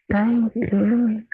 Thank you.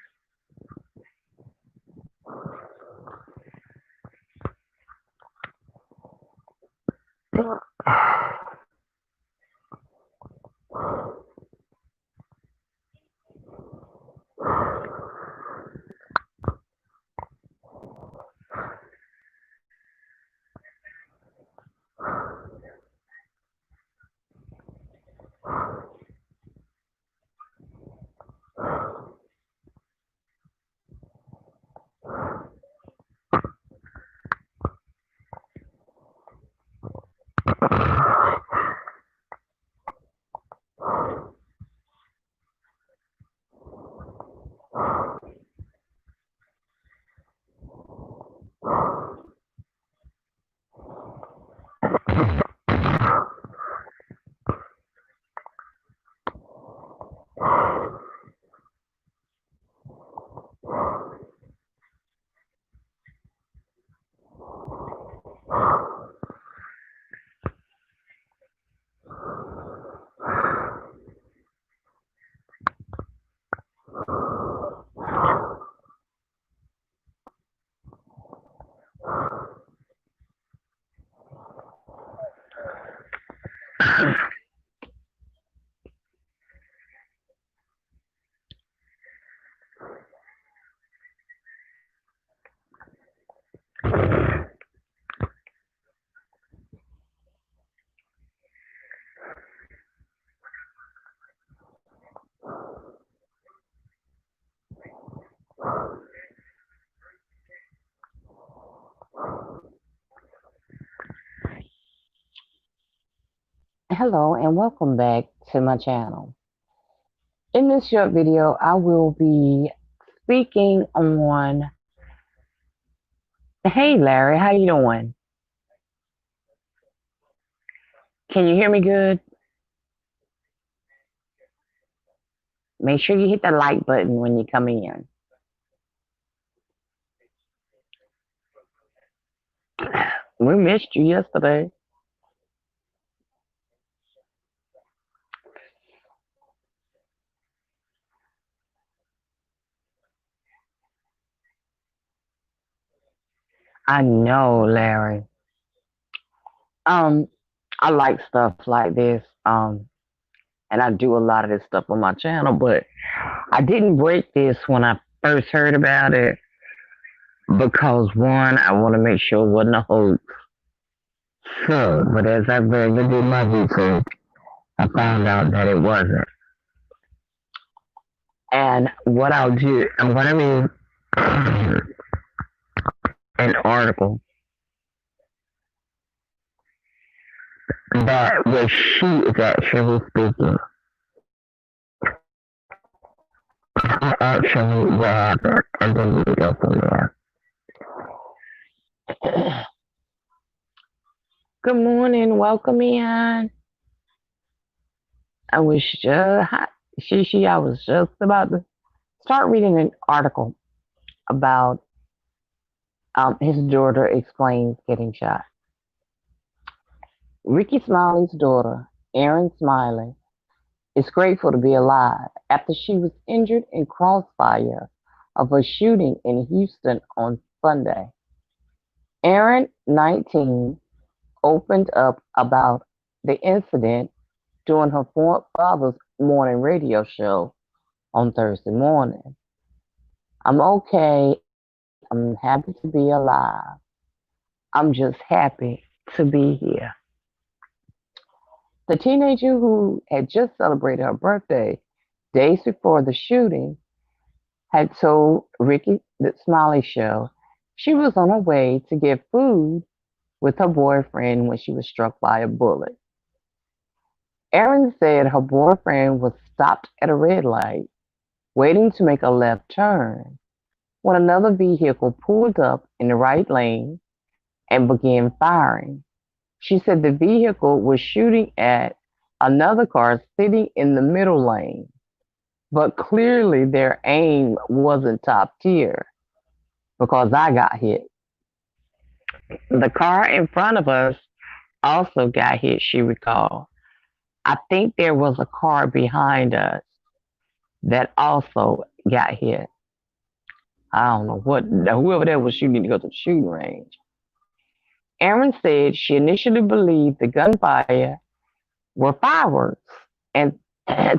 Hello and welcome back to my channel. In this short video, I will be speaking on. Hey Larry, how you doing? Can you hear me good? Make sure you hit the like button when you come in. We missed you yesterday. I know, Larry. Um, I like stuff like this. And I do a lot of this stuff on my channel, but I didn't break this when I first heard about it because one, I want to make sure it wasn't a hoax. So, but as I really did my research, I found out that it wasn't. And what I'll do, I'm going to read an article that where she is actually speaking. Actually, what happened, and then we go from there. Good morning, welcome in. I was I was just about to start reading an article about his daughter explains getting shot. Rickey Smiley's daughter, Erin Smiley, is grateful to be alive after she was injured in crossfire of a shooting in Houston on Sunday. Erin, 19, opened up about the incident during her father's morning radio show on Thursday morning. I'm okay. I'm happy to be alive. I'm just happy to be here. The teenager who had just celebrated her birthday days before the shooting had told Rickey the Smiley Show she was on her way to get food with her boyfriend when she was struck by a bullet. Erin said her boyfriend was stopped at a red light, waiting to make a left turn, when another vehicle pulled up in the right lane and began firing. She said the vehicle was shooting at another car sitting in the middle lane, but clearly their aim wasn't top tier because I got hit. The car in front of us also got hit, she recalled. I think there was a car behind us that also got hit. I don't know what, whoever that was shooting to go to the shooting range. Aaron said she initially believed the gunfire were fireworks and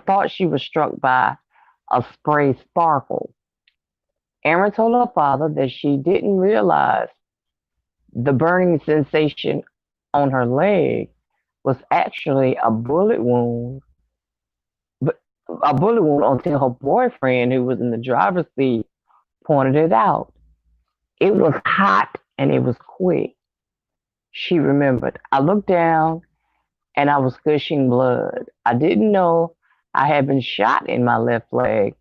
thought she was struck by a spray sparkle. Aaron told her father that she didn't realize the burning sensation on her leg was actually but a bullet wound until her boyfriend, who was in the driver's seat, pointed it out. It was hot and it was quick. She remembered. I looked down and I was gushing blood. I didn't know I had been shot in my left leg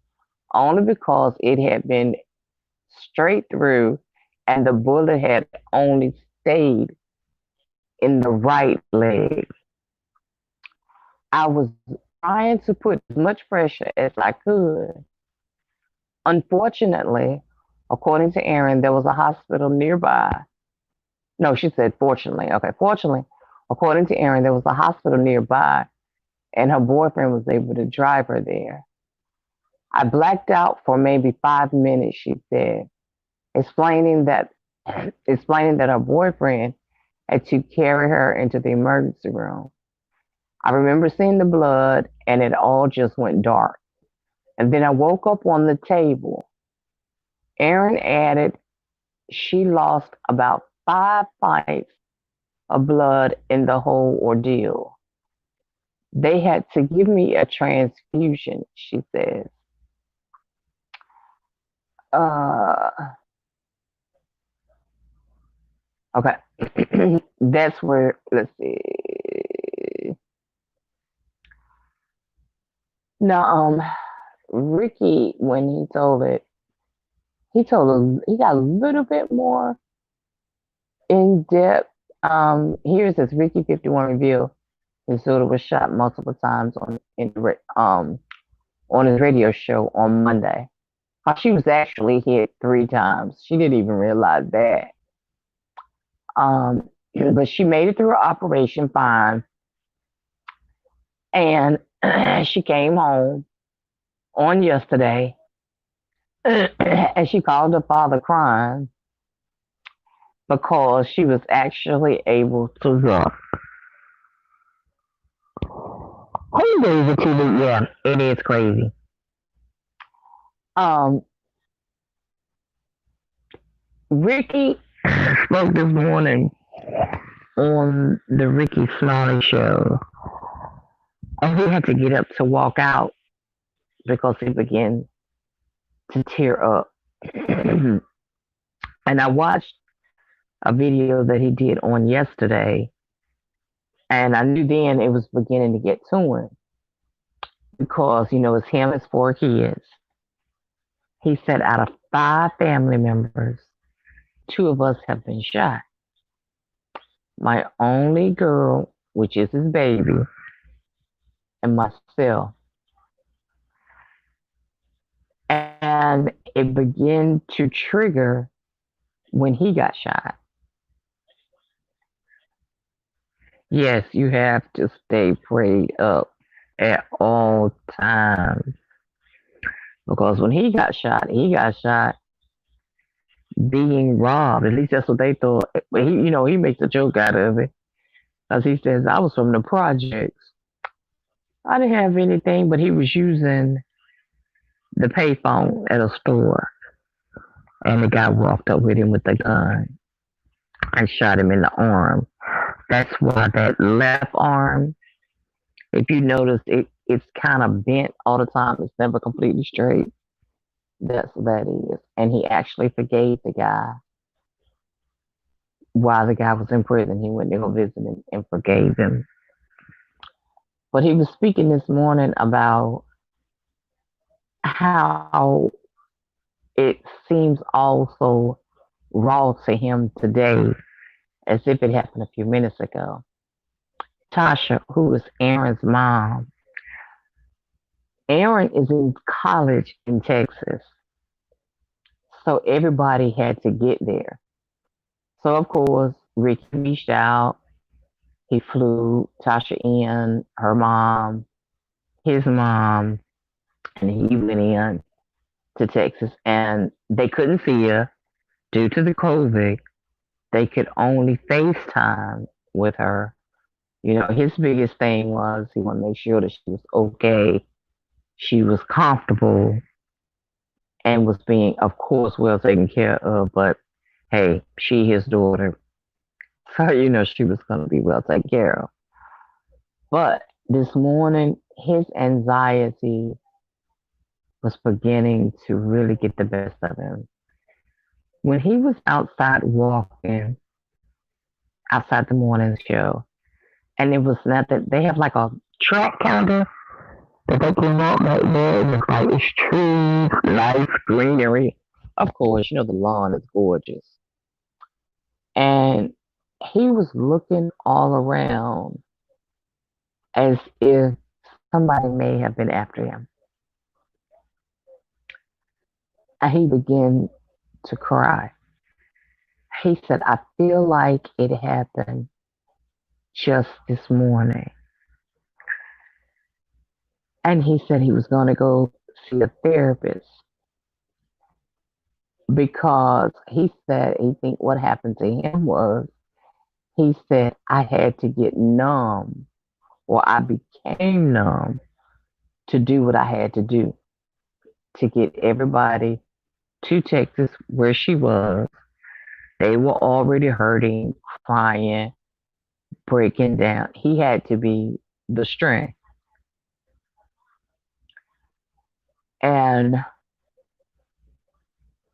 only because it had been straight through and the bullet had only stayed in the right leg. I was trying to put as much pressure as I could. Unfortunately, according to Aaron, there was a hospital nearby. No, she said fortunately. Okay, fortunately, according to Aaron, there was a hospital nearby and her boyfriend was able to drive her there. I blacked out for maybe 5 minutes, she said, explaining that explaining that her boyfriend had to carry her into the emergency room. I remember seeing the blood and it all just went dark. And then I woke up on the table. Aaron added she lost about 5 pints of blood in the whole ordeal. They had to give me a transfusion, she says. Uh, okay. That's where, let's see. Now, Rickey, when he told it, he got a little bit more in depth. Here's this Rickey 51 reveal. His daughter was shot multiple times on his radio show on Monday. How she was actually hit 3 times. She didn't even realize that. But she made it through her operation fine, and she came home on yesterday, and she called her father crying because she was actually able to walk. Who believes it to be? Yeah, it is crazy. Um, Rickey spoke this morning on the Rickey Smiley show, and he had to get up to walk out because he began to tear up. And I watched a video that he did on yesterday, and I knew then it was beginning to get to him because, it's him, his 4 kids. He said out of 5 family members, 2 of us have been shot. My only girl, which is his baby, and myself. And it began to trigger when he got shot. Yes, you have to stay prayed up at all times. Because when he got shot being robbed. At least that's what they thought. But he makes a joke out of it. Because he says, I was from the projects. I didn't have anything, but he was using the payphone at a store. And the guy walked up with him with a gun and shot him in the arm. That's why that left arm, if you notice, it's kind of bent all the time. It's never completely straight. That's what that is. And he actually forgave the guy while the guy was in prison. He went to go visit him and forgave him. But he was speaking this morning about how it seems also raw to him today as if it happened a few minutes ago. Tasha, who is Aaron's mom, Aaron is in college in Texas. So everybody had to get there. So, of course, Rickey reached out. He flew Tasha in, her mom, his mom, and he went in to Texas, and they couldn't see her due to the COVID. They could only FaceTime with her. You know, his biggest thing was he wanted to make sure that she was okay, she was comfortable, and was being, of course, well taken care of. But hey, she his daughter, so you know she was going to be well taken care of. But this morning, his anxiety was beginning to really get the best of him. When he was outside walking, outside the morning show, and it was nothing, they have like a track kind of that they can walk right there, and it's like it's trees, nice greenery. Of course, you know the lawn is gorgeous. And he was looking all around as if somebody may have been after him. And he began to cry. He said, I feel like it happened just this morning. And he said he was going to go see a therapist because he said he think what happened to him was he said I had to get numb or I became numb to do what I had to do to get everybody to Texas where she was. They were already hurting, crying, breaking down. He had to be the strength. And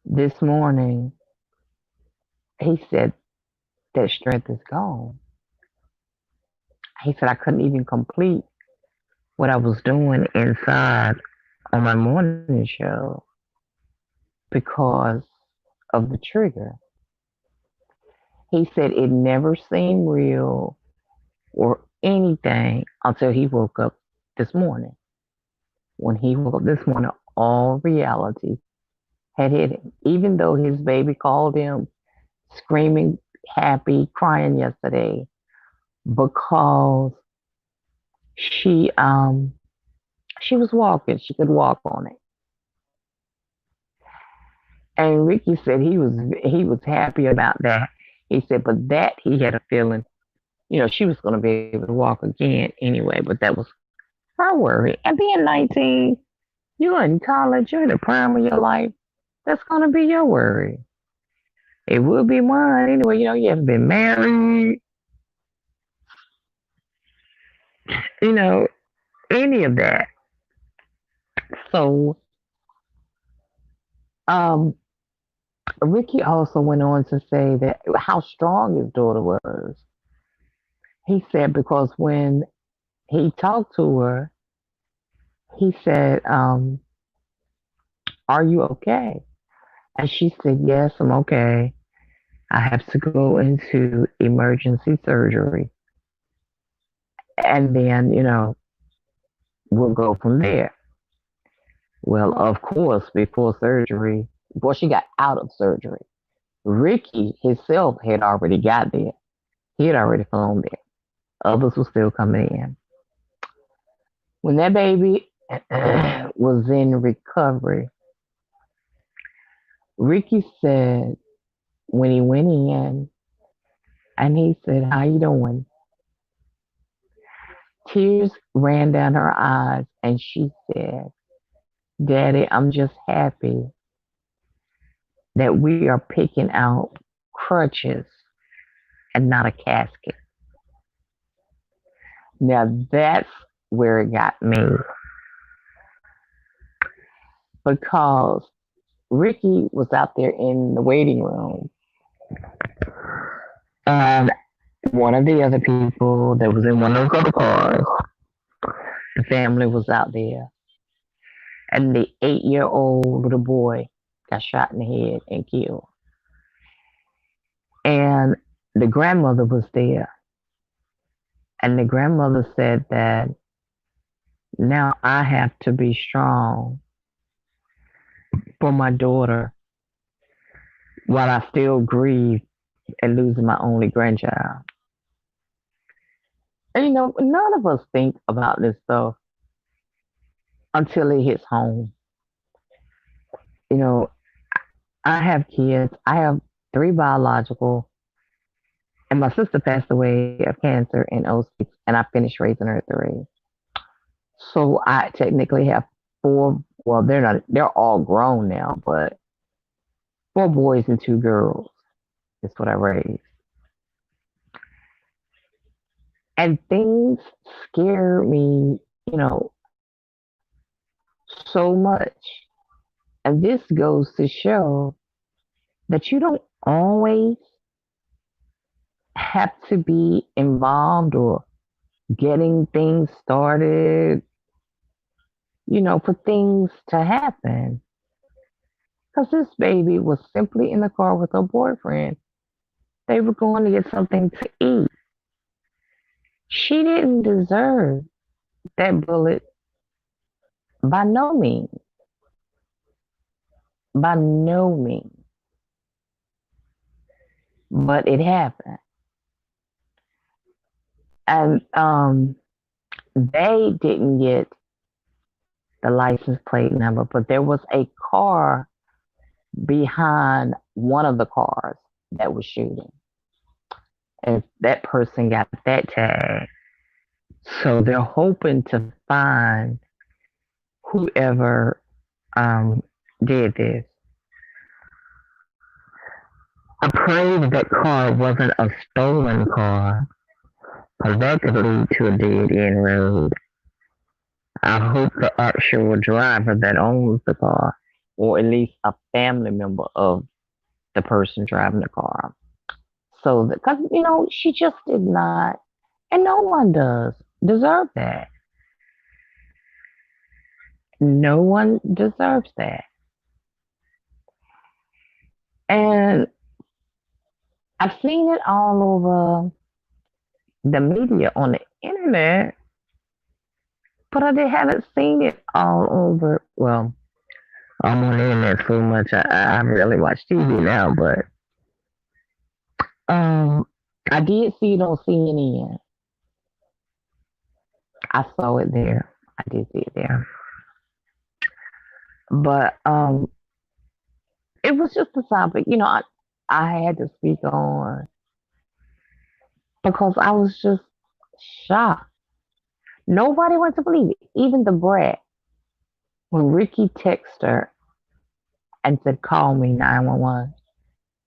this morning, he said that strength is gone. He said I couldn't even complete what I was doing inside on my morning show because of the trigger. He said it never seemed real or anything until he woke up this morning. When he woke up this morning, all reality had hit him. Even though his baby called him screaming, happy, crying yesterday because she was walking, she could walk on it. And Ricky said he was happy about that. He said, but that he had a feeling, you know, she was going to be able to walk again anyway. But that was her worry. And being 19, you're in college, you're in the prime of your life. That's going to be your worry. It will be mine anyway. You know, you haven't been married, you know, any of that. So, um, Ricky also went on to say that how strong his daughter was. He said because when he talked to her, he said, are you okay? And she said, yes, I'm okay. I have to go into emergency surgery. And then, you know, we'll go from there. Well, of course, before surgery, before she got out of surgery, Ricky himself had already got there. He had already flown there. Others were still coming in. When that baby was in recovery, Ricky said when he went in and he said, how you doing? Tears ran down her eyes and she said, Daddy, I'm just happy that we are picking out crutches and not a casket. Now that's where it got me because Ricky was out there in the waiting room and one of the other people that was in one of those other cars, the family was out there and the 8-year-old little boy got shot in the head and killed. And the grandmother was there. And the grandmother said that now I have to be strong for my daughter while I still grieve and losing my only grandchild. And none of us think about this stuff until it hits home. You know, I have kids. I have three biological, and my sister passed away of cancer in '06, and I finished raising her three. So I technically have four. Well, they're not. They're all grown now, but four boys and two girls is what I raised. And things scare me, so much. And this goes to show that you don't always have to be involved or getting things started, for things to happen. Because this baby was simply in the car with her boyfriend. They were going to get something to eat. She didn't deserve that bullet by no means. By no means. But it happened. And they didn't get the license plate number, but there was a car behind one of the cars that was shooting. And that person got that tag. So they're hoping to find whoever did this. I pray that car wasn't a stolen car, because that could lead to a dead end road. I hope the actual driver that owns the car, or at least a family member of the person driving the car. So, because, she just did not, and no one does deserve that. No one deserves that. And I've seen it all over the media on the internet, but haven't seen it all over. Well, I'm on the internet so much, I rarely watch TV now, but um, I did see it on CNN. I saw it there. I did see it there. But it was just a topic, I had to speak on because I was just shocked. Nobody wants to believe it. Even the brat, when Rickey texted her and said, "Call me 911.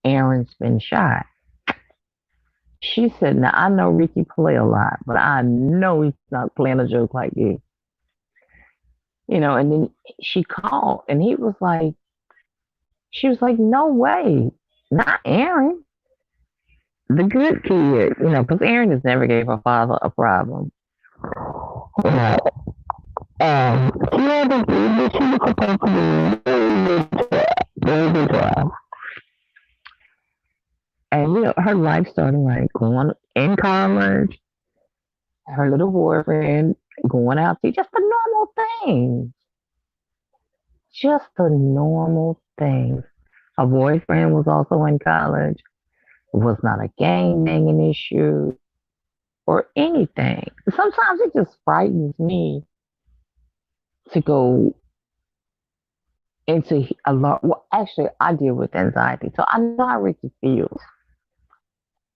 Aaron's been shot." She said, "Now I know Rickey play a lot, but I know he's not playing a joke like this." And then she called and she was like, "No way, not Aaron. The good kid," because Aaron has never gave her father a problem. Yeah. She had she was supposed to be very good job. And her life started like going in college, her little boyfriend, going out to just the normal things. Just the normal things. Her boyfriend was also in college. It was not a gang banging issue or anything. Sometimes it just frightens me to go into a lot. Well, actually, I deal with anxiety, so I know how Rickey feels.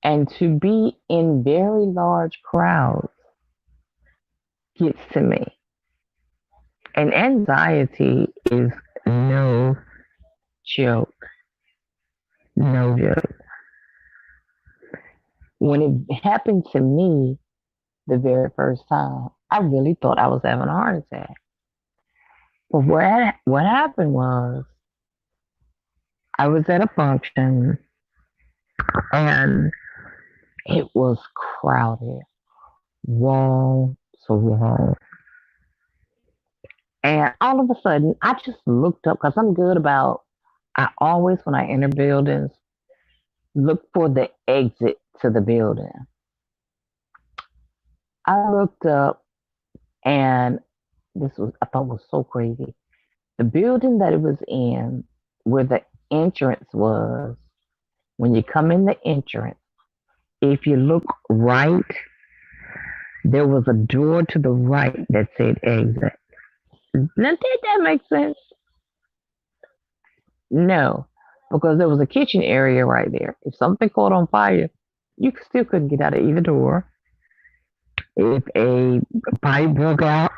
And to be in very large crowds gets to me. And anxiety is no joke. No joke. When it happened to me the very first time, I really thought I was having a heart attack. But what happened was I was at a function and it was crowded, wall to wall. And all of a sudden, I just looked up because I'm good about, I always, when I enter buildings, look for the exit to the building. I looked up and I thought was so crazy. The building that it was in, where the entrance was, when you come in the entrance, if you look right, There was a door to the right that said exit. Now, did that make sense? No, because there was a kitchen area right there. If something caught on fire, you still couldn't get out of either door. If a pipe broke out,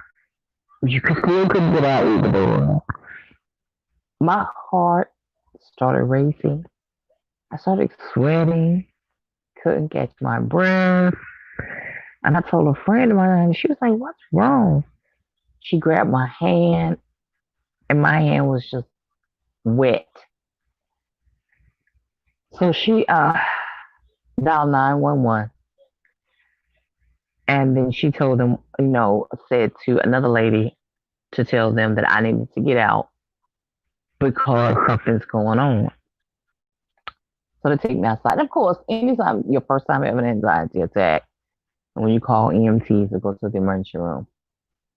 you still couldn't get out either door. My heart started racing. I started sweating, couldn't catch my breath. And I told a friend of mine, and she was like, "What's wrong?" She grabbed my hand, and my hand was just wet. So she dialed 911, and then she told them, said to another lady to tell them that I needed to get out because something's going on. So they take me outside. And of course, anytime your first time having an anxiety attack, when you call EMTs to go to the emergency room,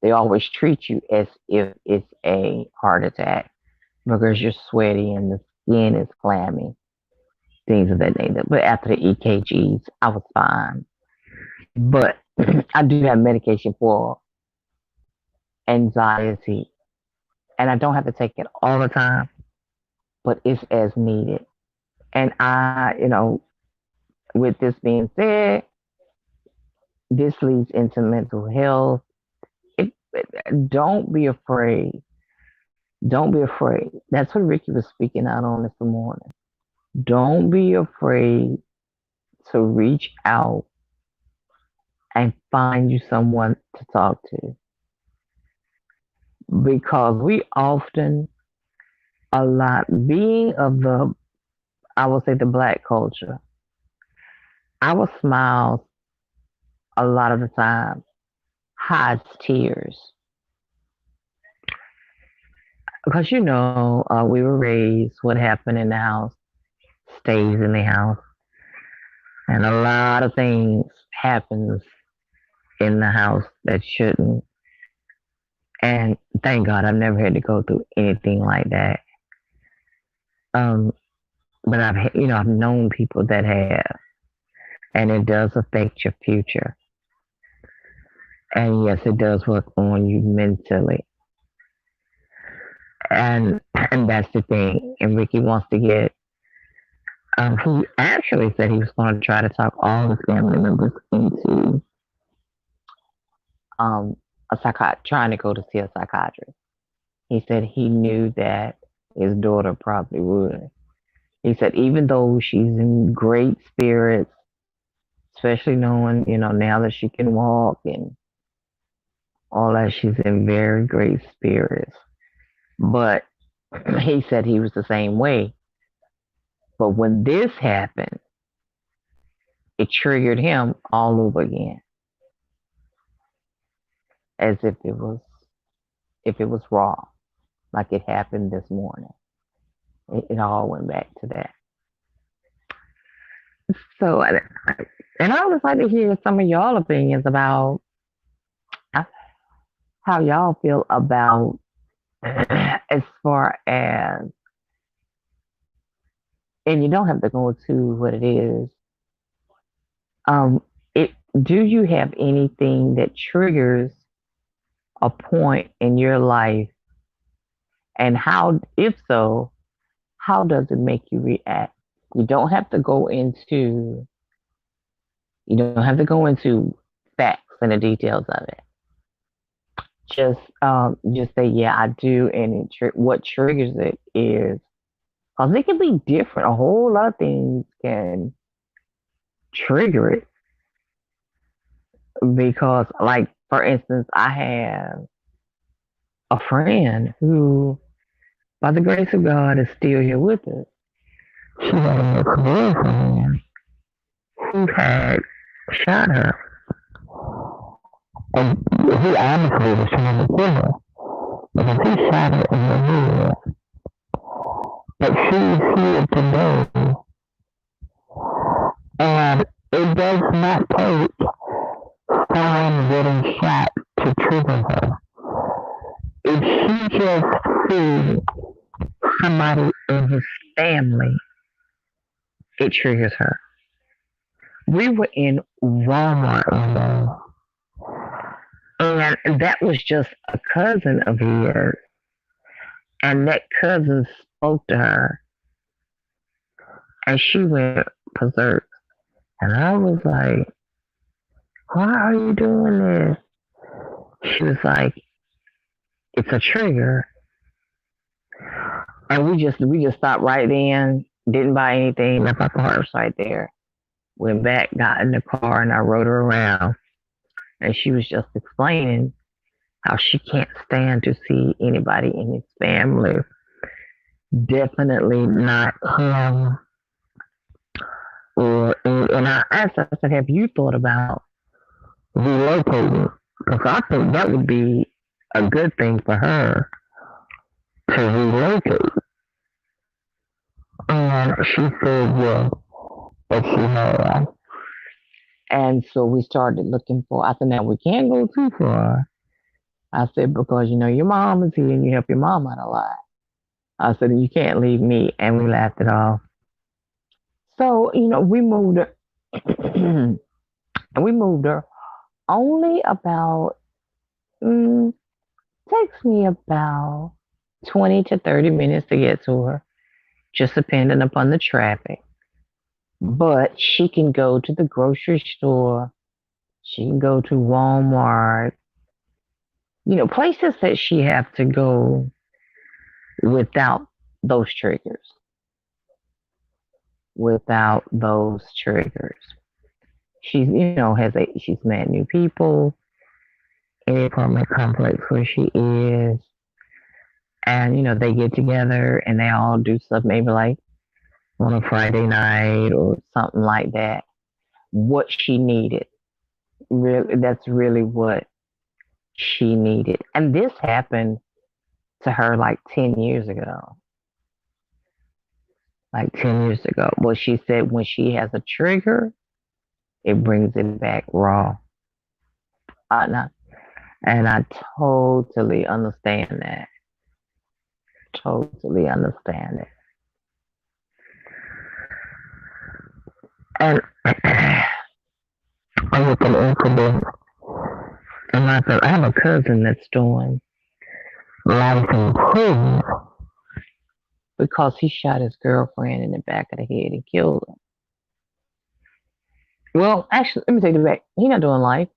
they always treat you as if it's a heart attack because you're sweaty and the skin is clammy, things of that nature. But after the EKGs, I was fine. But I do have medication for anxiety, and I don't have to take it all the time, but it's as needed. And with this being said, this leads into mental health. Don't be afraid. Don't be afraid. That's what Rickey was speaking out on this morning. Don't be afraid to reach out and find you someone to talk to. Because we often being of the, I would say, the black culture, our smiles a lot of the time hides tears. Because we were raised, what happened in the house stays in the house. And a lot of things happens in the house that shouldn't. And thank God I've never had to go through anything like that. But I've known people that have, and it does affect your future. And yes, it does work on you mentally. And that's the thing. And Rickey wants to get. He actually said he was going to try to talk all his family members into trying to go to see a psychiatrist. He said he knew that his daughter probably would. He said even though she's in great spirits, especially knowing, now that she can walk and all that, she's in very great spirits. But he said he was the same way. But when this happened, it triggered him all over again. As if it was raw, like it happened this morning. It all went back to that. So, and I would like to hear some of y'all opinions about how y'all feel about as far as, and you don't have to go into what it is. Do you have anything that triggers a point in your life, and if so, how does it make you react? You don't have to go into facts and the details of it. Just say, yeah, I do, and what triggers it is, because it can be different. A whole lot of things can trigger it. Because, like, for instance, I have a friend who, by the grace of God, is still here with us. She had a girlfriend who had shot her. And he honestly was trying to kill her. Because he shot her in the head. But she's here today. And it does not take someone getting shot to trigger her. If she just sees somebody in his family, it triggers her. We were in Walmart one day, And that was just a cousin of his. And that cousin spoke to her, and she went berserk. And I was like, why are you doing this? She was like, it's a trigger. And we just stopped right then, didn't buy anything, left our cars right there. Went back, got in the car, and I rode her around. And she was just explaining how she can't stand to see anybody in his family. Definitely not him. And I asked her, I said, have you thought about relocating? Because I think that would be a good thing for her to relocate. And she said, yeah, that she had. And so we started looking for, I said, now we can't go too far. I said, because, your mom is here and you help your mom out a lot. I said, you can't leave me. And we laughed it off. So, we moved her. And we moved her only about, takes me about 20 to 30 minutes to get to her, just depending upon the traffic. But she can go to the grocery store. She can go to Walmart. Places that she have to go without those triggers. Without those triggers. She's, she's met new people in the apartment complex where she is. And, they get together and they all do stuff maybe like on a Friday night or something like that. What she needed. Really, that's really what she needed. And this happened to her like 10 years ago. Like 10 years ago. Well, she said when she has a trigger, it brings it back raw. And I totally understand that. Totally understand it. And I look at an incident, and I said, I have a cousin that's doing life in prison because he shot his girlfriend in the back of the head and killed her. Well, actually, let me take it back. He's not doing life.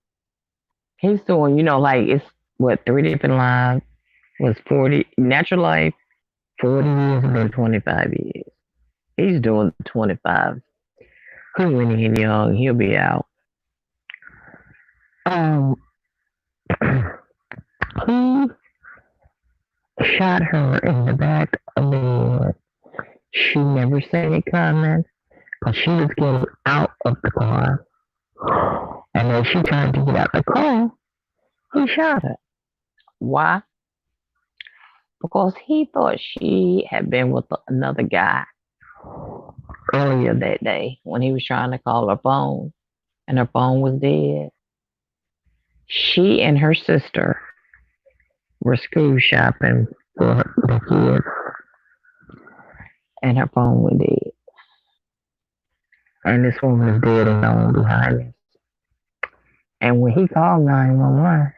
He's doing, like it's what 3 different lives was 40 natural life, 40 years, and then 25 years. He's doing 25. He's when he's young, he'll be out. He shot her in the back of the head. She never said it coming because she was getting out of the car. And as she tried to get out the car, he shot her. Why? Because he thought she had been with another guy earlier that day when he was trying to call her phone and her phone was dead. She and her sister were school shopping for the kids and her phone was dead. And this woman was dead and gone behind us. And when he called 911,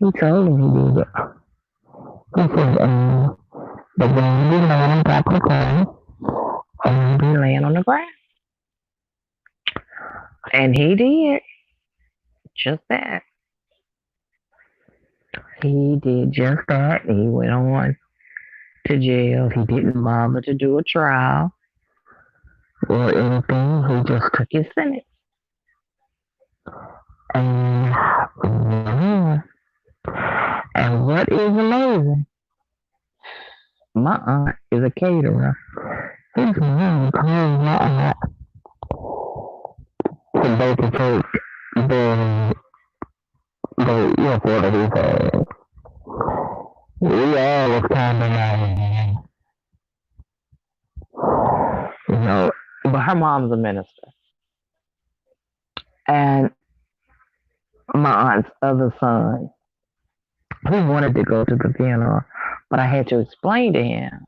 he told him he did it. He said, the gun be laying on top of the car, and be laying on the ground. And he did just that. He did just that. He went on to jail. He didn't bother to do a trial or anything. He just took his sentence. And what is amazing, my aunt is a caterer. His mom told my aunt to go to church the airport of his head. We all was kind of like, but her mom's a minister. And my aunt's other son, he wanted to go to the funeral, but I had to explain to him.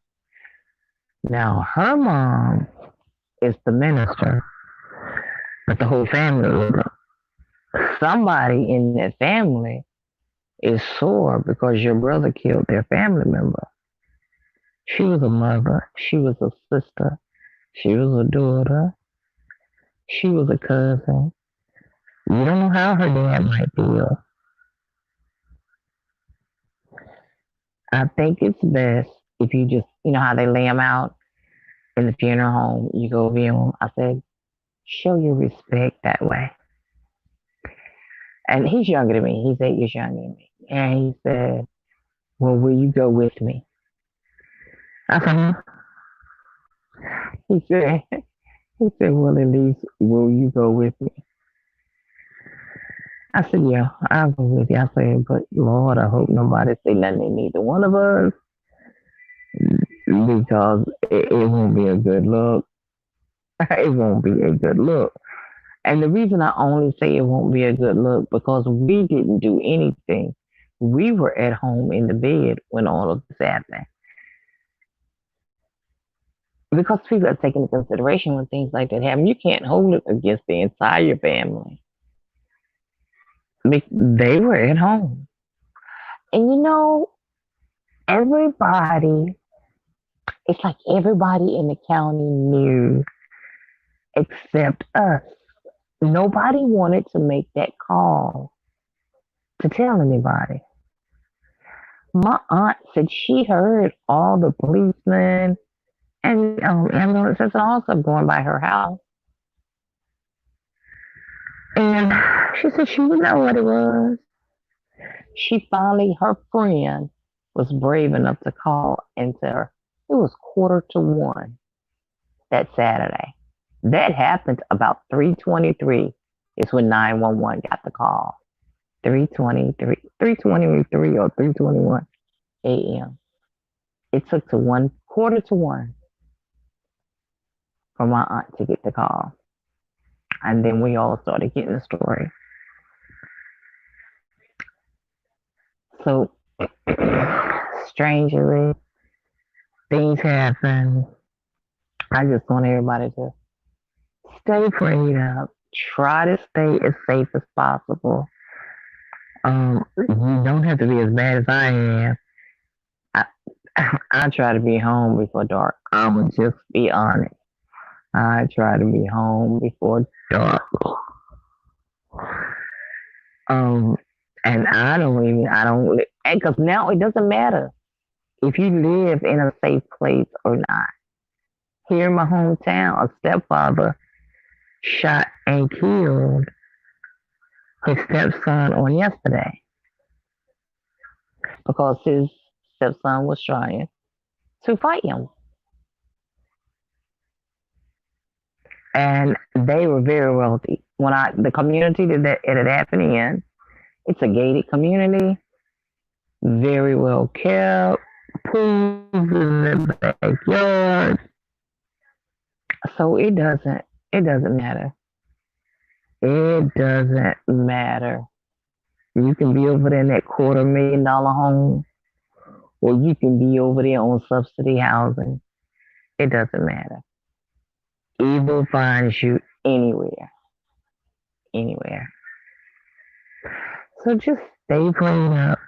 Now, her mom is the minister, but the whole family is. Somebody in that family is sore because your brother killed their family member. She was a mother, she was a sister, she was a daughter, she was a cousin. You don't know how her dad might feel. I think it's best if you just, you know how they lay them out in the funeral home, you go view them. I said, show your respect that way. And he's younger than me. He's 8 years younger than me. And he said, well, will you go with me? I said, huh? He said, he said, well, at least will you go with me? I said, yeah, I'll go with you. I said, but Lord, I hope nobody say nothing to neither one of us because it won't be a good look. It won't be a good look. And the reason I only say it won't be a good look because we didn't do anything. We were at home in the bed when all of this happened. Because people are taking into consideration when things like that happen, you can't hold it against the entire family. They were at home. And you know, everybody, it's like everybody in the county knew except us. Nobody wanted to make that call to tell anybody. My aunt said she heard all the policemen and ambulances and all stuff going by her house. And she said she didn't know what it was. She finally, her friend was brave enough to call and tell her it was 1:45 that Saturday. That happened about 3:23 is when 911 got the call. 3:23 or 3:21 a.m. It took to 1:45 for my aunt to get the call. And then we all started getting the story. So, strangely, things happen. I just want everybody to stay prayed up. Try to stay as safe as possible. You don't have to be as bad as I am. I, I try to be home before dark. I would just be honest. I try to be home before dark. Um, and I don't, because now it doesn't matter if you live in a safe place or not. Here in my hometown, a stepfather shot and killed his stepson on yesterday because his stepson was trying to fight him. And they were very wealthy. The community that it had happened in, it's a gated community, very well kept, pools in the backyard. So it doesn't matter. It doesn't matter. You can be over there in that $250,000 home, or you can be over there on subsidy housing. It doesn't matter. Evil finds you anywhere. Anywhere. So just stay prayed up.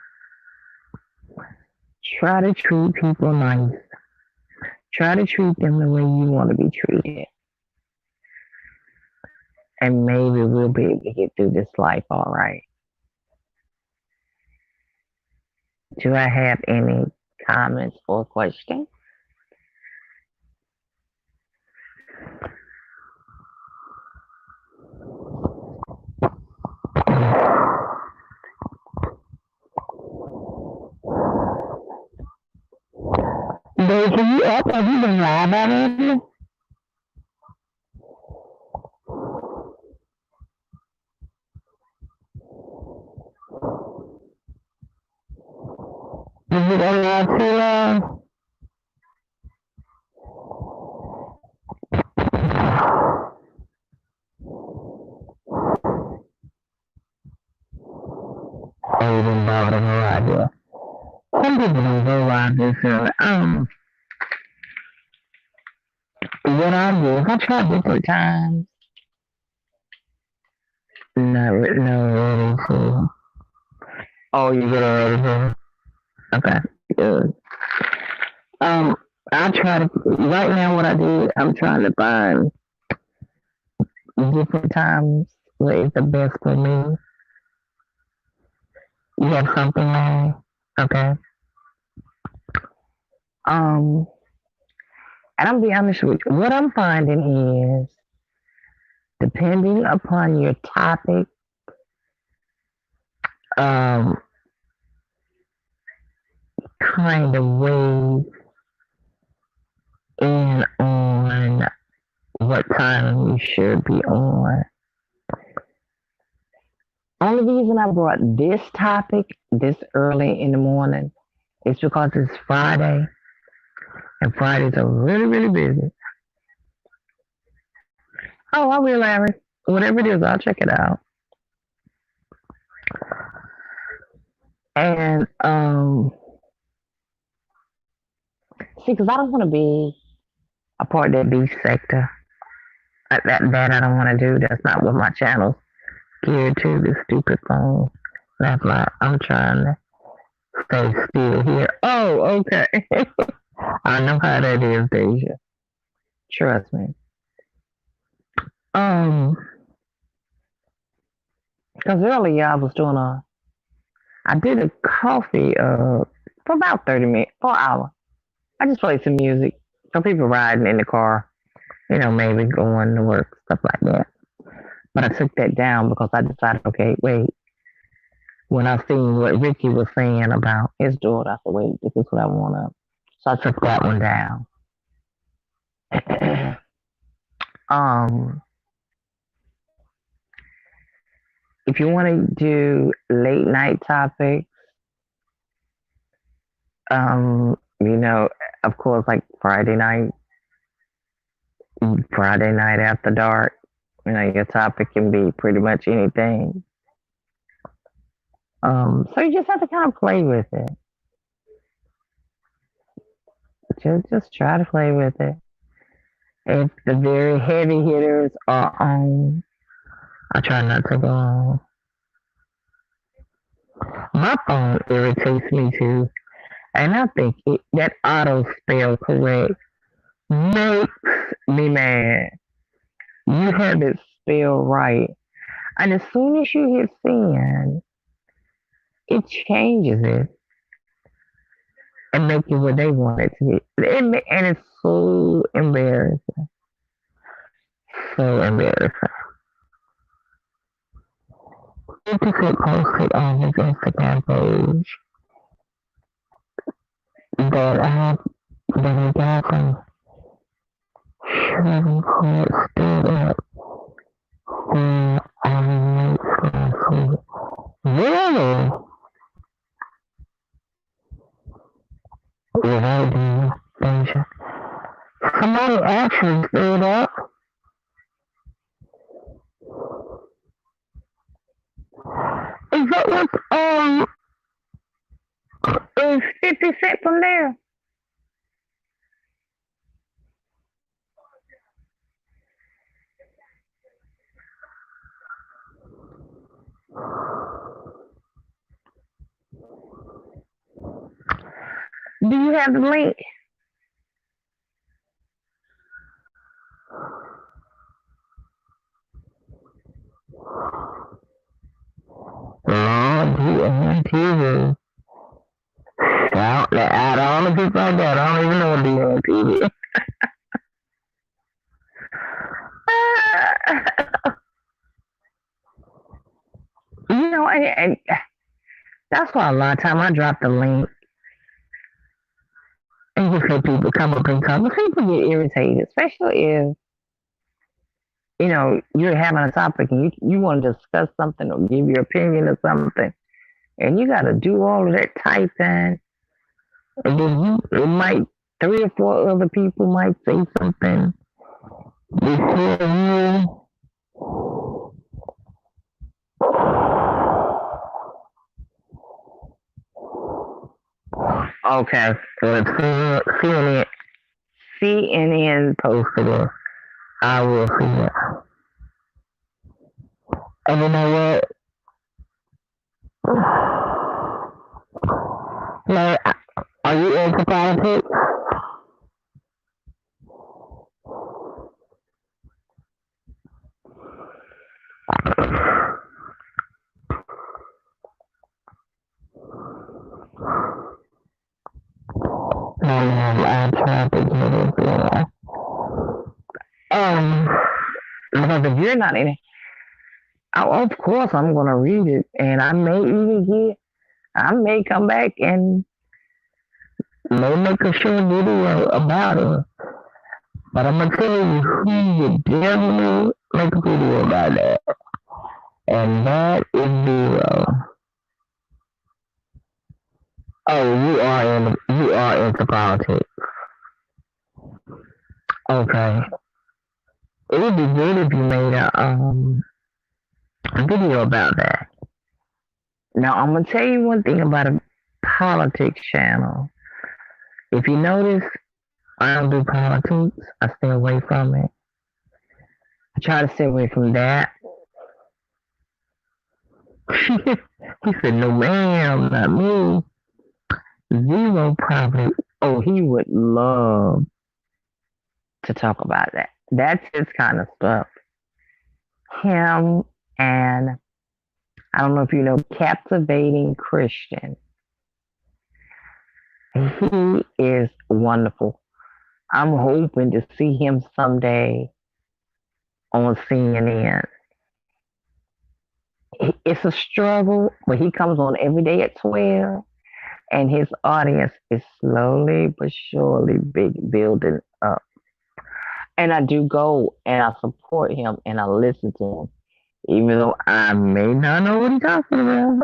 Try to treat people nice. Try to treat them the way you want to be treated. And maybe we'll be able to get through this life all right. Do I have any comments or questions? Dave, are you up? Have you been live already? Did you go live too long? Oh, you didn't bother to go live yet. Some people don't go live this early. What I do is I try different times. No, really. Oh, you get already. Okay, good. Um, I try to right now. What I do, I'm trying to find different times where it's the best for me. You have something, man? Okay. Um, and I'm be honest with you. What I'm finding is, depending upon your topic, um, kind of weighs in on what time you should be on. Only reason I brought this topic this early in the morning is because it's Friday, and Fridays are really, really busy. Oh, I will, Larry. Whatever it is, I'll check it out. And see, because I don't want to be a part of that beef sector. That I don't want to do. That's not what my channel's geared to. This stupid phone. That's why I'm trying to stay still here. Oh, okay. I know how that is, Deja. Trust me. Um, because earlier I did a coffee for about 30 minutes, for an hour. I just played some music for people riding in the car, maybe going to work, stuff like that. But I took that down because I decided, okay, wait. When I seen what Rickey was saying about his daughter, I said, wait, this is what I want to. So I took that one down. um, if you want to do late night topics, um, of course, like Friday night after dark, your topic can be pretty much anything. So you just have to kind of play with it. Just try to play with it. If the very heavy hitters are on, I try not to go on. My phone irritates me too, and I think that auto spell correct makes me mad. You have it spelled right, and as soon as you hit send, it changes it and make it what they want it to be. And it's so embarrassing. So embarrassing. 50 posted on his Instagram page that that he got from Shreveport stood up when I last week. Really? Without the danger. Somebody actually stood up. Is that what is 50 Cent from there? Do you have the link? Lord, DMTV. Out of all the people I got, I don't even know what DMTV. And that's why a lot of time I drop the link and just let people come up and talk. But people get irritated, especially if you're having a topic and you want to discuss something or give your opinion or something, and you got to do all of that typing, and then it might 3 or 4 other people might say something before you. Okay, so CNN posted it. I will see it. And you know what? Like, are you into politics? No, ma'am, I tried to get into it. Um, Because if you're not in it, of course I'm gonna read it, and I may come back and may make a short video about it. But I'm gonna tell you who would definitely make a video about that. And that is Zero. Oh, you are into politics. Okay. It would be good if you made a video about that. now I'm gonna tell you one thing about a politics channel. If you notice, I don't do politics. I stay away from it. I try to stay away from that. He said, no ma'am, not me. Zero probably. Oh, he would love to talk about that. That's his kind of stuff. Him and I don't know if you know Captivating Christian. He is wonderful. I'm hoping to see him someday on CNN. It's a struggle, but he comes on every day at 12, and his audience is slowly but surely building up. And I do go and I support him and I listen to him, even though I may not know what he's talking about,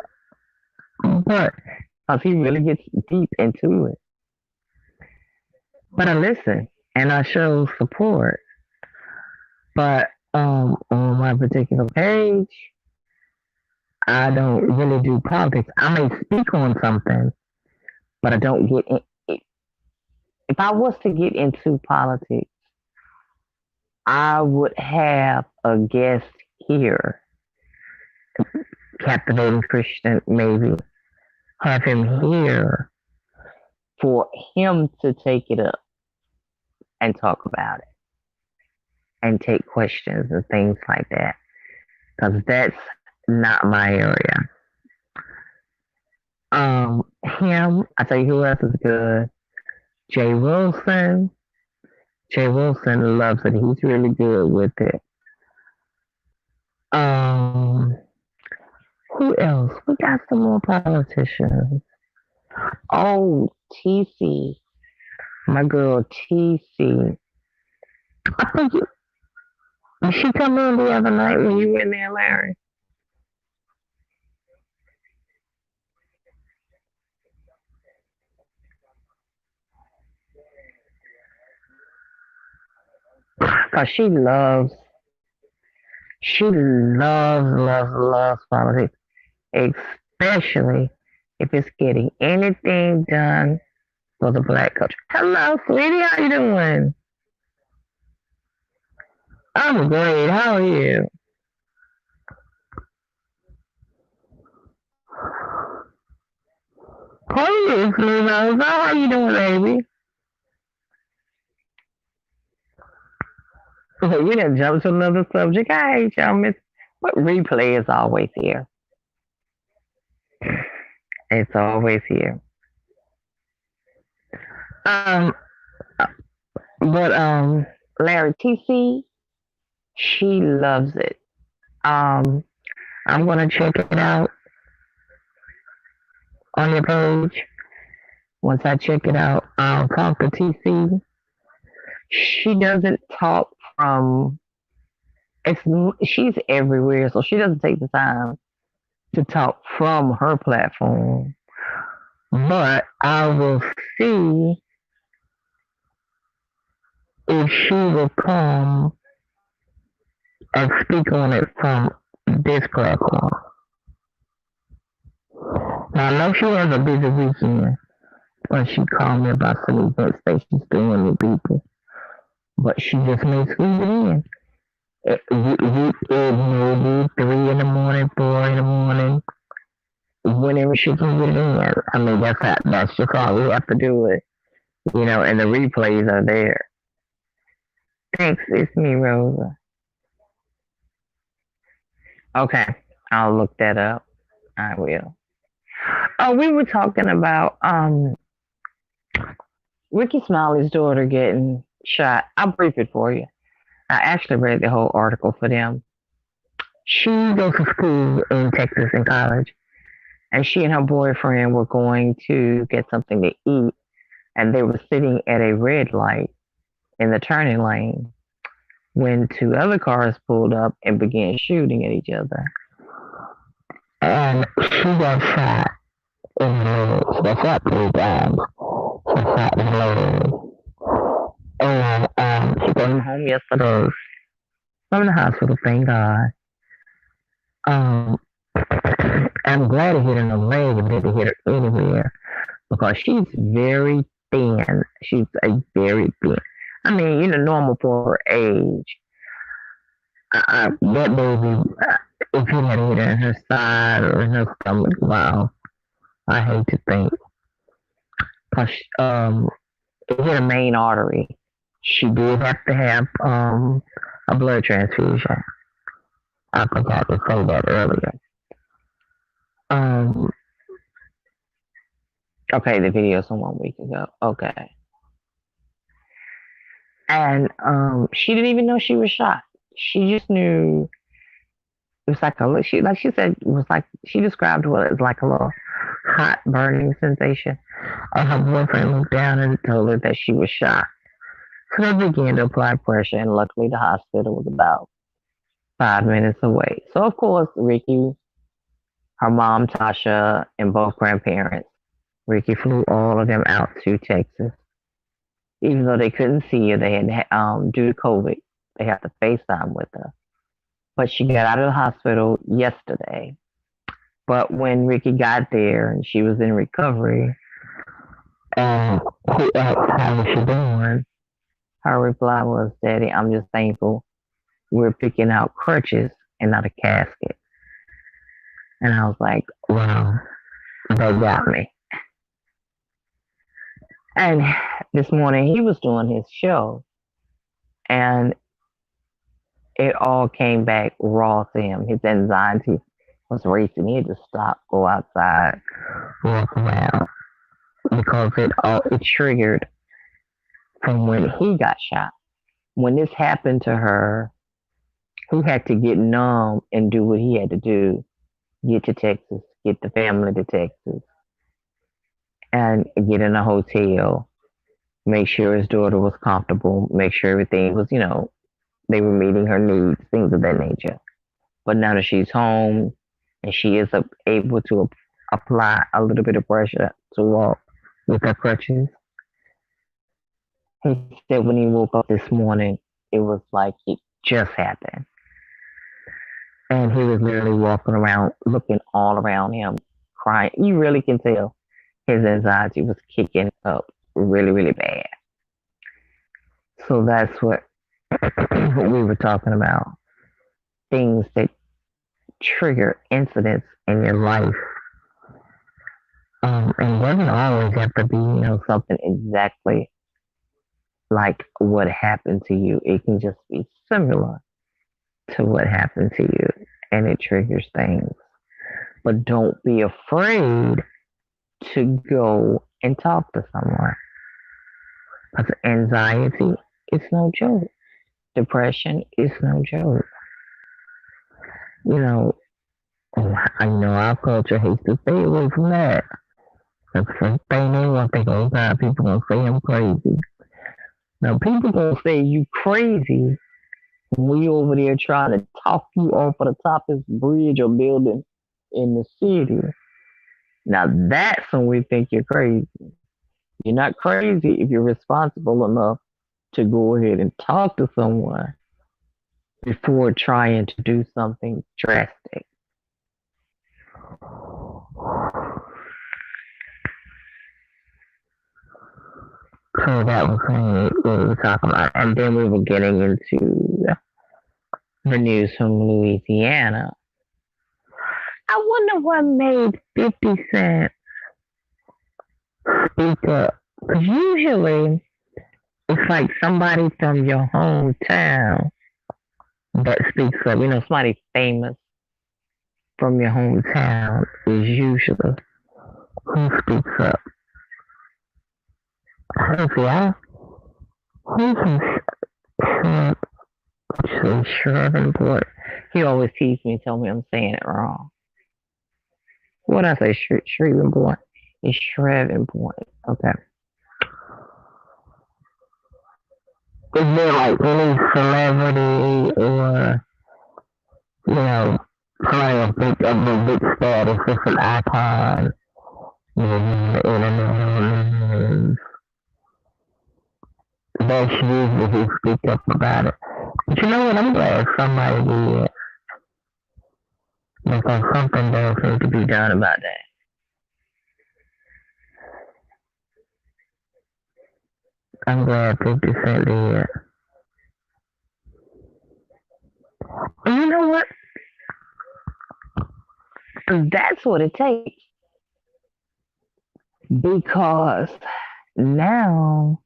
but because he really gets deep into it. But I listen and I show support. But on my particular page, I don't really do politics. I may speak on something, but I don't get in. If I was to get into politics, I would have a guest here, Captivating Christian, maybe have him here for him to take it up and talk about it and take questions and things like that. Because that's not my area. Him, I tell you who else is good. Jay Wilson. Jay Wilson loves it. He's really good with it. Um, who else? We got some more politicians. Oh, TC. My girl TC. I think did she come in the other night when you were in there, Larry? Cause loves politics, especially if it's getting anything done for the black culture. Hello, sweetie, how you doing? I'm great. How are you? Hey, Luna, how you doing, baby? We done jumped to another subject. I hate y'all miss. But replay is always here. It's always here. Um, but Larry TC, she loves it. Um, I'm gonna check it out on your page. Once I check it out, I'll talk to TC. She doesn't talk from. It's she's everywhere, so she doesn't take the time to talk from her platform. But I will see if she will come and speak on it from this platform. Now, I know she has a busy weekend when she called me about some events that she's doing with people, but she just may squeeze it in. It may be 3 in the maybe she can get in. I mean, that's just all we have to do it, and the replays are there. Thanks, it's me, Rosa. Okay, I'll look that up. I will. Oh, we were talking about Ricky Smiley's daughter getting shot. I'll brief it for you. I actually read the whole article for them. She goes to school in Texas in college, and she and her boyfriend were going to get something to eat, and they were sitting at a red light in the turning lane when two other cars pulled up and began shooting at each other. And she got shot in the leg. She got shot 3 times. She got shot in the leg. And she came home yesterday from the hospital, thank God. I'm glad it hit her in the leg and didn't hit her anywhere because she's very thin. She's a very thin. I mean, normal for her age. That baby, if it had hit her in her side or in her stomach, wow, I hate to think. Cause it hit a main artery. She did have to have a blood transfusion. I forgot to say that earlier. Um, okay, the video's from 1 week ago. Okay. And she didn't even know she was shot. She just knew it was like she said it was like she described what as like a little hot burning sensation. And her boyfriend looked down and told her that she was shot. So they began to apply pressure, and luckily the hospital was about 5 minutes away. So of course Ricky, her mom Tasha, and both grandparents, Ricky flew all of them out to Texas. Even though they couldn't see her, they had due to COVID, they had to FaceTime with her. But she got out of the hospital yesterday. But when Ricky got there and she was in recovery, and he asked how was she doing, her reply was, "Daddy, I'm just thankful we're picking out crutches and not a casket." And I was like, wow, they got me. And this morning he was doing his show, and it all came back raw to him. His anxiety was racing. He had to stop, go outside, walk around, because it triggered from when he got shot. When this happened to her, he had to get numb and do what he had to do, get to Texas, get the family to Texas, and get in a hotel, make sure his daughter was comfortable, make sure everything was, they were meeting her needs, things of that nature. But now that she's home and she is able to apply a little bit of pressure to walk with her crutches, he said when he woke up this morning, it was like it just happened. And he was literally walking around, looking all around him, crying. You really can tell his anxiety was kicking up really, really bad. So that's what we were talking about. Things that trigger incidents in your life. And it doesn't always have to be, something exactly like what happened to you. It can just be similar to what happened to you, and it triggers things. But don't be afraid to go and talk to someone. Because anxiety is no joke. Depression is no joke. I know our culture hates to stay away from that. The first thing they want, they go, God, people gonna say I'm crazy. Now people gonna say you crazy when we over there trying to talk you off of the top of this bridge or building in the city. Now that's when we think you're crazy. You're not crazy if you're responsible enough to go ahead and talk to someone before trying to do something drastic. So that was what we were talking about. And then we were getting into the news from Louisiana. I wonder what made 50 Cent speak up. Because usually it's like somebody from your hometown that speaks up. You know, somebody famous from your hometown is usually who speaks up. Honestly, who's Shrimp, Shrimp, what? He always teases me, tell me I'm saying it wrong. What I say, Shrimp boy? It's Shrimp boy. Okay. Is there like any celebrity or, you know, somebody of a big status, just an icon, you know, the internet, that's usually who speak up about it. But you know what? I'm glad somebody did. Because something does need to be done about that. I'm glad 50 Cent did. And you know what? That's what it takes. Because now,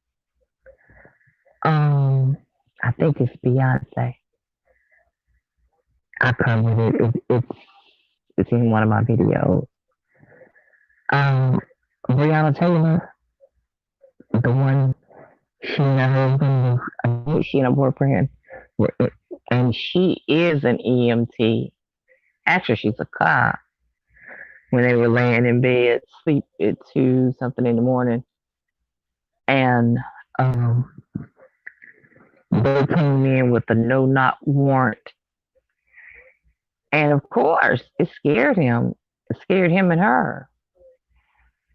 I think it's Beyonce. I covered it. It's in one of my videos. Um, Breonna Taylor, the one she and her husband, I think she and her boyfriend were, and she is an EMT. Actually, she's a cop. When they were laying in bed, sleep at 2 something in the morning, and they came in with a no knock warrant, and of course, it scared him. It scared him and her,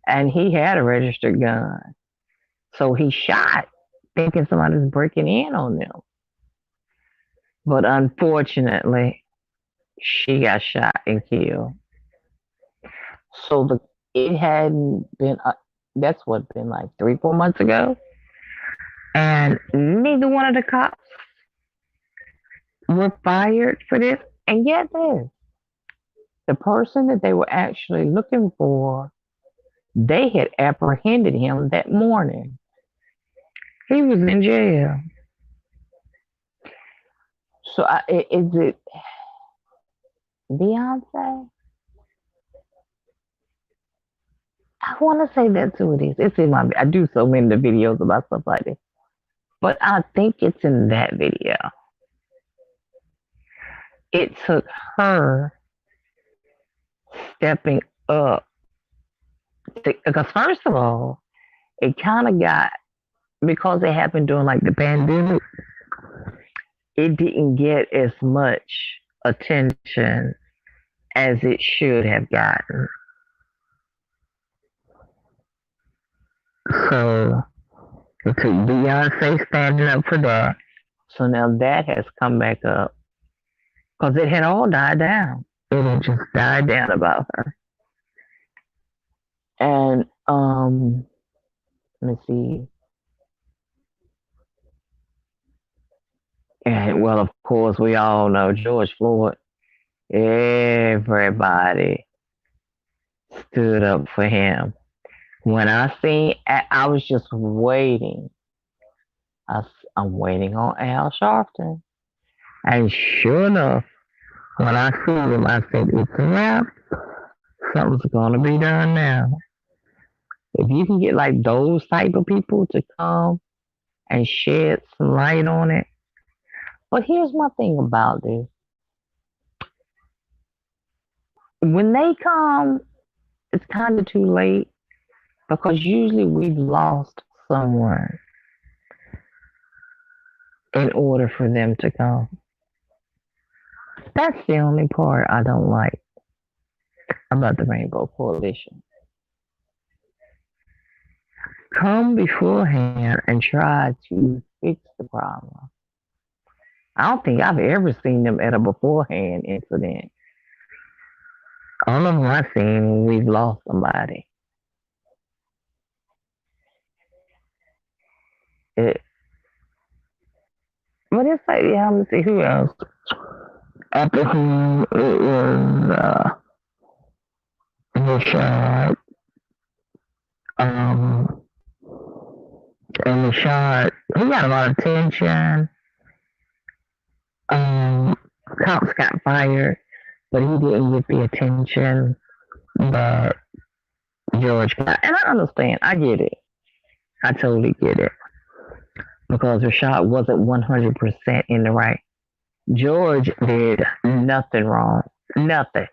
and he had a registered gun, so he shot, thinking somebody was breaking in on them. But unfortunately, she got shot and killed. So it hadn't been. That's what been like 3, 4 months ago, and neither one of the cops were fired for this. And yet this, the person that they were actually looking for, they had apprehended him that morning. He was in jail. So is it Beyonce? I want to say that's who it is. It's in my. I do so many videos about stuff like this, but I think it's in that video. It took her stepping up because first of all, it kind of got, because it happened during like the pandemic, it didn't get as much attention as it should have gotten. So it took Beyonce standing up for that. So now that has come back up because it had all died down. It had just died down about her. And let me see. And well, of course, we all know George Floyd. Everybody stood up for him. When I seen, I was just waiting. I'm waiting on Al Sharpton. And sure enough, when I see him, I said, it's a wrap. Something's going to be done now. If you can get like those type of people to come and shed some light on it. But here's my thing about this. When they come, it's kind of too late because usually we've lost someone in order for them to come. That's the only part I don't like about the Rainbow Coalition. Come beforehand and try to fix the problem. I don't think I've ever seen them at a beforehand incident. All of them I've seen when we've lost somebody. It, but it's like, yeah, let me see who else. After whom it was Rashad, um, and Rashad, he got a lot of attention. Um, Cops got fired, but he didn't get the attention that George got. And I understand. I get it. I totally get it. Because Rashad wasn't 100% in the right. George did nothing wrong. Nothing.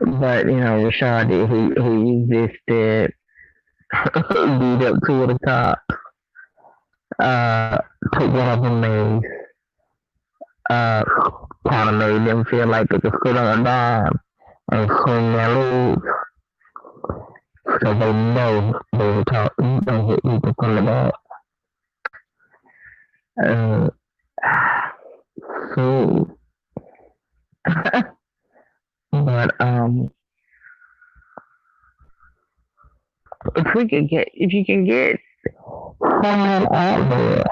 But, Rashad did. He resisted, beat up two of the cops, uh, took one of them maze, uh, kind of made them feel like they could sit on a dime and swing their legs. So they know they were talking, they hit people from the back. Uh, so, but if you can get someone out there,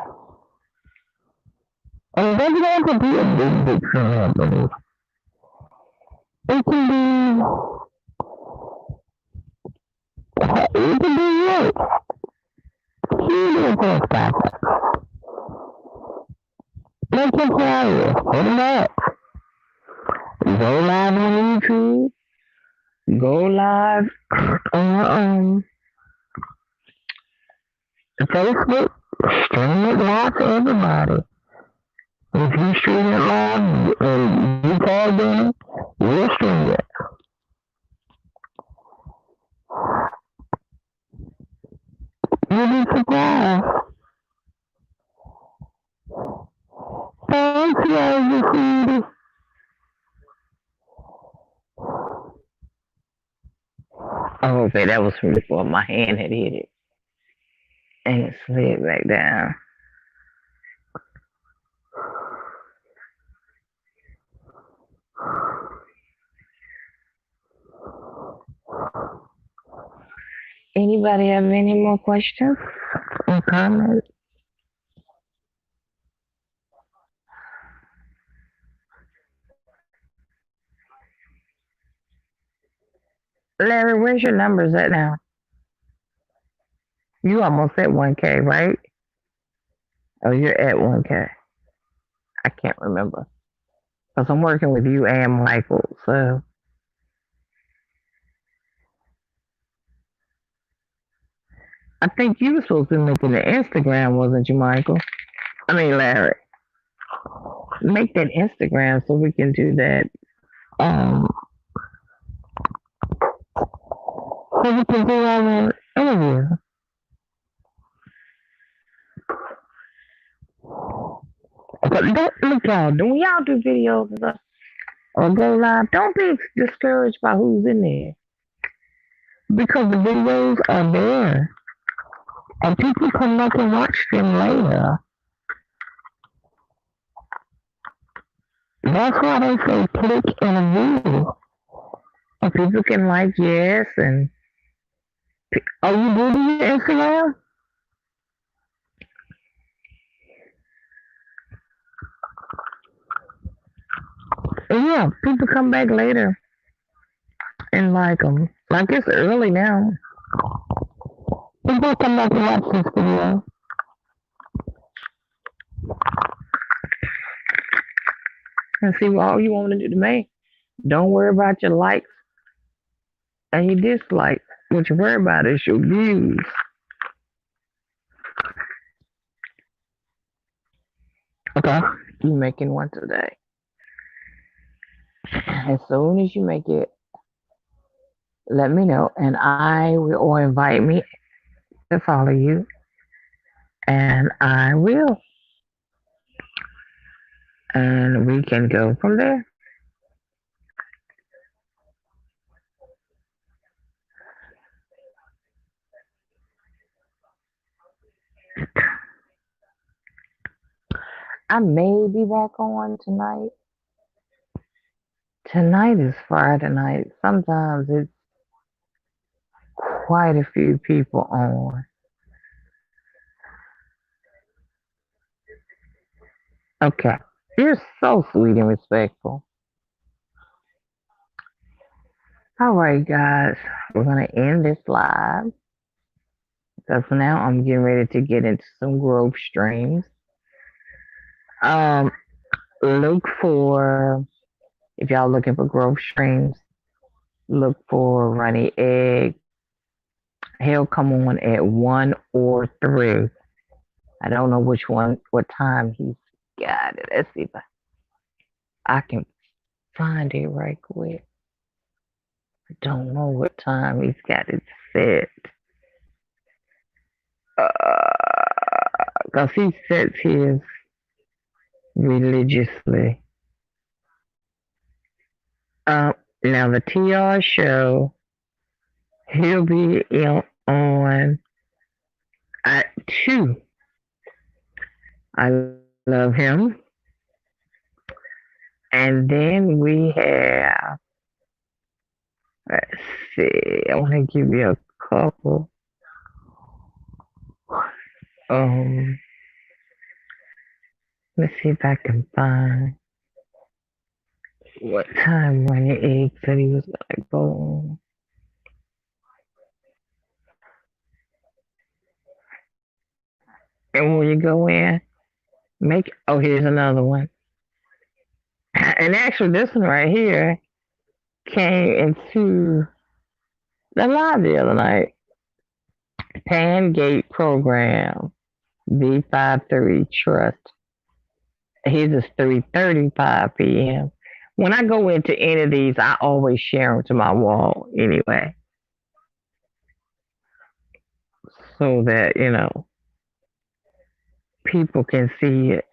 and it doesn't have to be a big celebrity. It can be, it can be you. You do a podcast. Make it hilarious. Put it up. Go live on YouTube. Go live on Facebook. Stream it live to everybody. If you stream it live and you call in, we'll stream it. You'll be surprised. Thanks, Rosie. Oh, okay, that was from before my hand had hit it. And it slid back down. Anybody have any more questions or comments? Larry, where's your numbers at now? You almost at 1K, right? Oh, you're at 1K. I can't remember. Because I'm working with you and Michael, so. I think you were supposed to be making the Instagram, wasn't you, Michael? I mean, Larry. Make that Instagram so we can do that. Um, so we can do our interview. But look, y'all, when y'all do videos and stuff or go live, don't be discouraged by who's in there. Because the videos are there. And people come back and watch them later. That's why they say click and view. And people can like yes and are you doing your Instagram? Yeah, people come back later and like them. Like it's early now. People come back and watch this video. And see what all you want to do to me. Don't worry about your likes and your dislikes. What you worry about is your views. Okay, you making one today. As soon as you make it, let me know, and I will, or invite me to follow you, and I will, and we can go from there. I may be back on tonight. Tonight is Friday night. Sometimes it's quite a few people on. Okay. You're so sweet and respectful. All right, guys, we're gonna end this live because now I'm getting ready to get into some growth streams. Um, look for if y'all looking for growth streams, look for Runny Egg. He'll come on at 1 or 3. I don't know which one, what time he's got it. Let's see if I can find it right quick. I don't know what time he's got it set. Because he sets his religiously. Now the TR show, he'll be on at 2. I love him. And then we have, let's see, I want to give you a couple. Um, let's see if I can find what time Runny Egg said he was gonna go on. And when you go in, here's another one. And actually, this one right here came into the live the other night. Pangate Program, V53 Trust. His is 3:35 p.m. When I go into any of these, I always share them to my wall anyway, so that people can see it.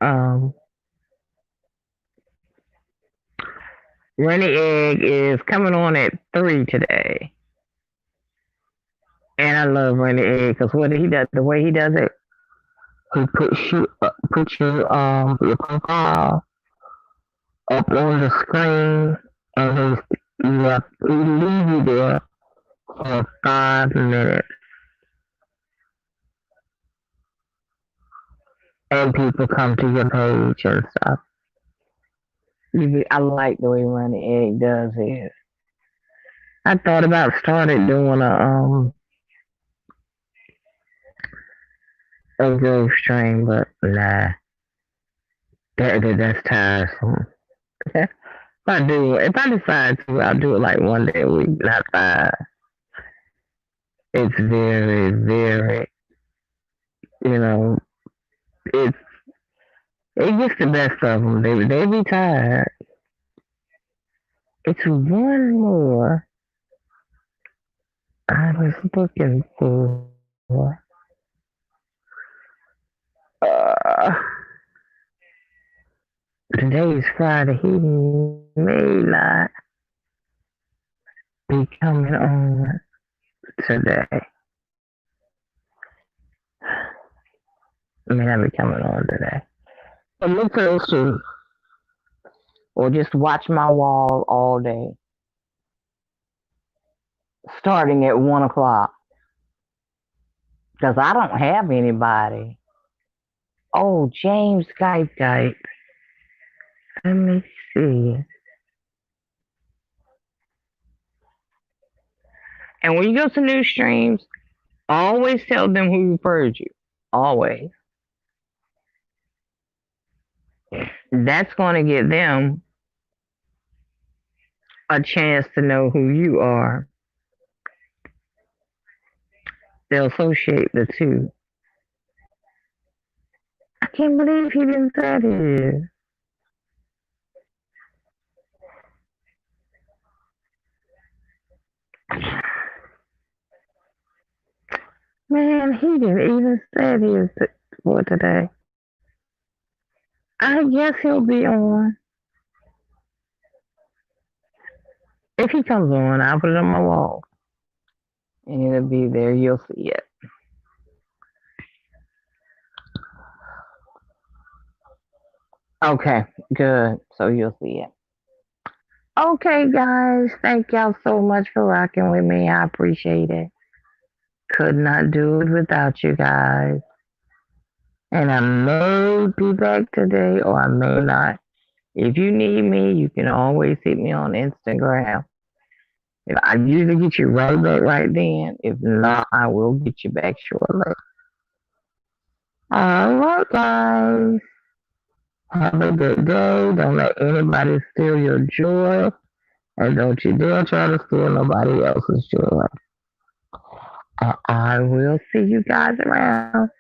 Um, Runny Egg is coming on at 3 today, and I love Runny Egg because what he does, the way he does it, he puts your profile up on the screen, and he leaves you there for 5 minutes, and people come to your page and stuff. I like the way Runny Egg does it. I thought about started doing a growth stream, but nah, that's tiresome. If I decide to, I'll do it like one day a week, not 5. It's very, very, you know, it's it gets the best of them. They be tired. It's one more I was looking for. Uh, Today's Friday. He may not be coming on today. May not be coming on today. But look for those two. Or just watch my wall all day. Starting at 1 o'clock. Because I don't have anybody. Oh, James Skype. Let me see. And when you go to new streams, always tell them who referred you. Always. That's going to get them a chance to know who you are. They'll associate the two. I can't believe he didn't say this. Man, he didn't even say his for today. I guess he'll be on. If he comes on, I'll put it on my wall. And it'll be there. You'll see it. Okay, good. So you'll see it. Okay, guys. Thank y'all so much for rocking with me. I appreciate it. Could not do it without you guys. And I may be back today or I may not. If you need me, you can always hit me on Instagram. If I usually get you right back right then. If not, I will get you back shortly. Alright, guys. Have a good day. Don't let anybody steal your joy. And don't you dare try to steal nobody else's joy. I will see you guys around.